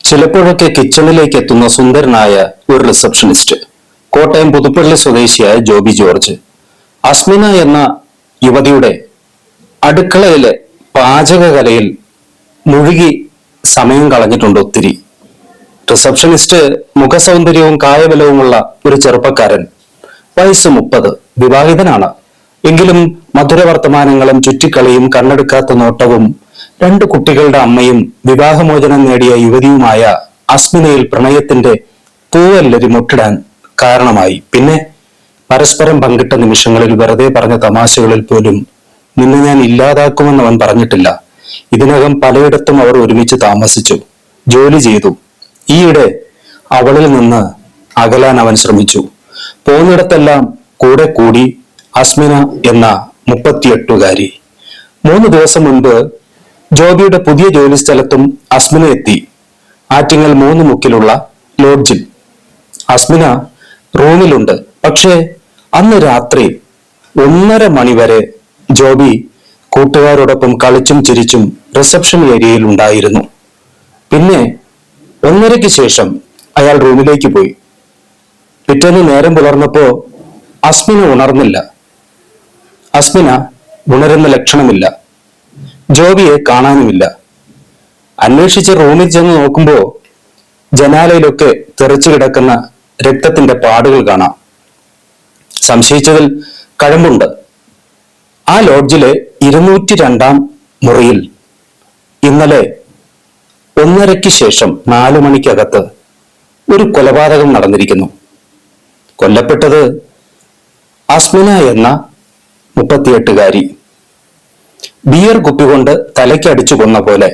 ചിലപ്പോഴൊക്കെ കിച്ചണിലേക്ക് എത്തുന്ന സുന്ദരനായ ഒരു റിസപ്ഷനിസ്റ്റ്. കോട്ടയം പുതുപ്പള്ളി സ്വദേശിയായ ജോബി ജോർജ്. അസ്മിന എന്ന യുവതിയുടെ അടുക്കളയിലെ പാചകകലയിൽ മുഴുകി സമയം കളഞ്ഞിട്ടുണ്ട് ഒത്തിരി. റിസപ്ഷനിസ്റ്റ് മുഖസൗന്ദര്യവും കായബലവുമുള്ള ഒരു ചെറുപ്പക്കാരൻ. വയസ്സ് 30, വിവാഹിതനാണ്. എങ്കിലും മധുരവർത്തമാനങ്ങളും ചുറ്റിക്കളിയും കണ്ണെടുക്കാത്ത നോട്ടവും 2 കുട്ടികളുടെ അമ്മയും വിവാഹമോചനം നേടിയ യുവതിയുമായ അസ്മിനയിൽ പ്രണയത്തിന്റെ പൂവല്ലരി മുട്ടിടാൻ കാരണമായി. പിന്നെ പരസ്പരം പങ്കിട്ട നിമിഷങ്ങളിൽ, വെറുതെ പറഞ്ഞ തമാശകളിൽ പോലും നിന്നെ ഞാൻ ഇല്ലാതാക്കുമെന്ന് അവൻ പറഞ്ഞിട്ടില്ല. ഇതിനകം പലയിടത്തും അവർ ഒരുമിച്ച് താമസിച്ചു, ജോലി ചെയ്തു. ഈയിടെ അവളിൽ നിന്ന് അകലാൻ അവൻ ശ്രമിച്ചു. പോകുന്നിടത്തെല്ലാം കൂടെ കൂടി അസ്മിന എന്ന 38-കാരി. 3 ദിവസം മുൻപ് ജോബിയുടെ പുതിയ ജോലി സ്ഥലത്തും അസ്മിന എത്തി. ആറ്റിങ്ങൽ 3 മുക്കിലുള്ള ലോഡ്ജിൽ. അസ്മിന റൂമിലുണ്ട്. പക്ഷേ അന്ന് രാത്രി 1:30 മണി വരെ ജോബി കൂട്ടുകാരോടൊപ്പം കളിച്ചും ചിരിച്ചും റിസപ്ഷൻ ഏരിയയിൽ ഉണ്ടായിരുന്നു. പിന്നെ 1:30-ക്ക് ശേഷം അയാൾ റൂമിലേക്ക് പോയി. പിറ്റേന്ന് നേരം പുലർന്നപ്പോ അസ്മിന ഉണർന്നില്ല. അസ്മിന ഉണരുന്ന ലക്ഷണമില്ല. ജോബിയെ കാണാനുമില്ല. അന്വേഷിച്ച് റൂമിൽ ചെന്ന് നോക്കുമ്പോ ജനാലയിലൊക്കെ തെറിച്ചു കിടക്കുന്ന രക്തത്തിന്റെ പാടുകൾ കാണാം. സംശയിച്ചതിൽ കഴമ്പുണ്ട്. ആ ലോഡ്ജിലെ 202-ാം മുറിയിൽ ഇന്നലെ 1:30-ക്ക് ശേഷം 4 മണിക്കകത്ത് ഒരു കൊലപാതകം നടന്നിരിക്കുന്നു. കൊല്ലപ്പെട്ടത് അസ്മിന എന്ന 38-കാരി. ബിയർ കുപ്പി കൊണ്ട് തലയ്ക്കടിച്ചു കൊന്ന പോലെ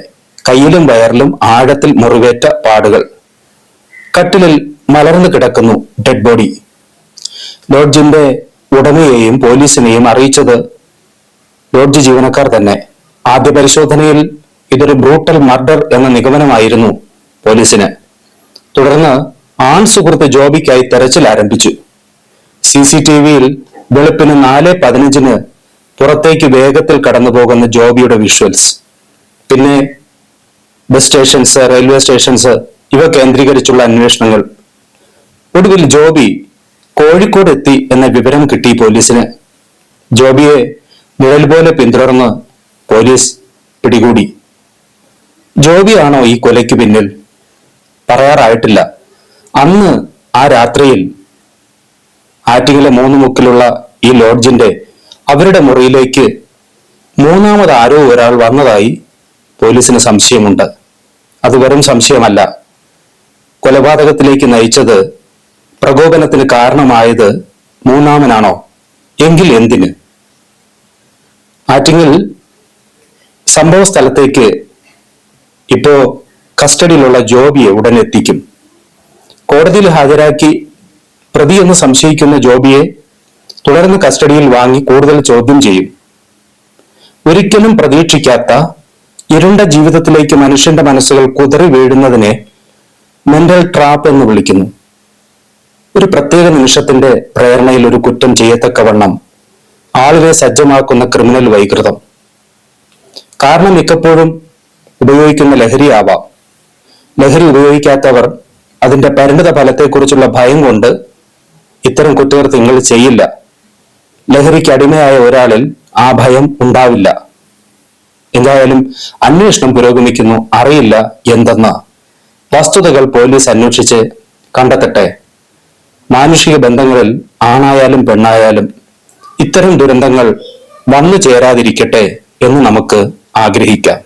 കയ്യിലും വയറിലും ആഴത്തിൽ മുറിവേറ്റ പാടുകൾ. കട്ടിലിൽ മലർന്നു കിടക്കുന്നു ഡെഡ് ബോഡി. ലോഡ്ജിന്റെ ഉടമയെയും പോലീസിനെയും അറിയിച്ചത് ലോഡ്ജ് ജീവനക്കാർ തന്നെ. ആദ്യ പരിശോധനയിൽ ഇതൊരു ബ്രൂട്ടൽ മർഡർ എന്ന നിഗമനമായിരുന്നു പോലീസിന്. തുടർന്ന് ആൺ സുഹൃത്ത് ജോബിക്കായി തെരച്ചിൽ ആരംഭിച്ചു. CCTV-യിൽ വെളുപ്പിന് 4:15-ന് പുറത്തേക്ക് വേഗത്തിൽ കടന്നു പോകുന്ന ജോബിയുടെ വിഷ്വൽസ്. പിന്നെ ബസ് സ്റ്റേഷൻസ്, റെയിൽവേ സ്റ്റേഷൻസ് ഇവ കേന്ദ്രീകരിച്ചുള്ള അന്വേഷണങ്ങൾ. ഒടുവിൽ ജോബി കോഴിക്കോട് എത്തി എന്ന വിവരം കിട്ടി പോലീസിന്. ജോബിയെ നിഴൽ പോലെ പിന്തുടർന്ന് പോലീസ് പിടികൂടി. ജോബിയാണോ ഈ കൊലയ്ക്ക് പിന്നിൽ? പറയാറായിട്ടില്ല. അന്ന് ആ രാത്രിയിൽ ആറ്റിങ്ങലെ 3 മുക്കിലുള്ള ഈ ലോഡ്ജിന്റെ അവരുടെ മുറിയിലേക്ക് 3ാമത് ആരോ ഒരാൾ വന്നതായി പോലീസിന് സംശയമുണ്ട്. അത് വെറും സംശയമല്ല. കൊലപാതകത്തിലേക്ക് നയിച്ചത്, പ്രകോപനത്തിന് കാരണമായത് 3ാമനാണോ? എങ്കിൽ എന്തിന്? ആറ്റിങ്ങൽ സംഭവ സ്ഥലത്തേക്ക് ഇപ്പോ കസ്റ്റഡിയിലുള്ള ജോബിയെ ഉടൻ എത്തിക്കും. കോടതിയിൽ ഹാജരാക്കി പ്രതിയെന്ന് സംശയിക്കുന്ന ജോബിയെ തുടർന്ന് കസ്റ്റഡിയിൽ വാങ്ങി കൂടുതൽ ചോദ്യം ചെയ്യും. ഒരിക്കലും പ്രതീക്ഷിക്കാത്ത ഇരുണ്ട ജീവിതത്തിലേക്ക് മനുഷ്യന്റെ മനസ്സുകൾ കുതറി വീഴുന്നതിനെ മെന്റൽ ട്രാപ്പ് എന്ന് വിളിക്കുന്നു. ഒരു പ്രത്യേക നിമിഷത്തിന്റെ പ്രേരണയിൽ ഒരു കുറ്റം ചെയ്യത്തക്കവണ്ണം ആളിനെ സജ്ജമാക്കുന്ന ക്രിമിനൽ വൈകൃതം. കാരണം മിക്കപ്പോഴും ഉപയോഗിക്കുന്ന ലഹരിയാവാം. ലഹരി ഉപയോഗിക്കാത്തവർ അതിന്റെ പരിണിത ഫലത്തെക്കുറിച്ചുള്ള ഭയം കൊണ്ട് ഇത്തരം കുറ്റകൃത്യങ്ങൾ ചെയ്യില്ല. ലഹരിക്ക് അടിമയായ ഒരാളിൽ ആ ഭയം ഉണ്ടാവില്ല. എന്തായാലും അന്വേഷണം പുരോഗമിക്കുന്നു. അറിയില്ല എന്തെന്ന്. വസ്തുതകൾ പോലീസ് അന്വേഷിച്ച് കണ്ടെത്തട്ടെ. മാനുഷിക ബന്ധങ്ങളിൽ ആണായാലും പെണ്ണായാലും ഇത്തരം ദുരന്തങ്ങൾ വന്നു ചേരാതിരിക്കട്ടെ എന്ന് നമുക്ക് ആഗ്രഹിക്കാം.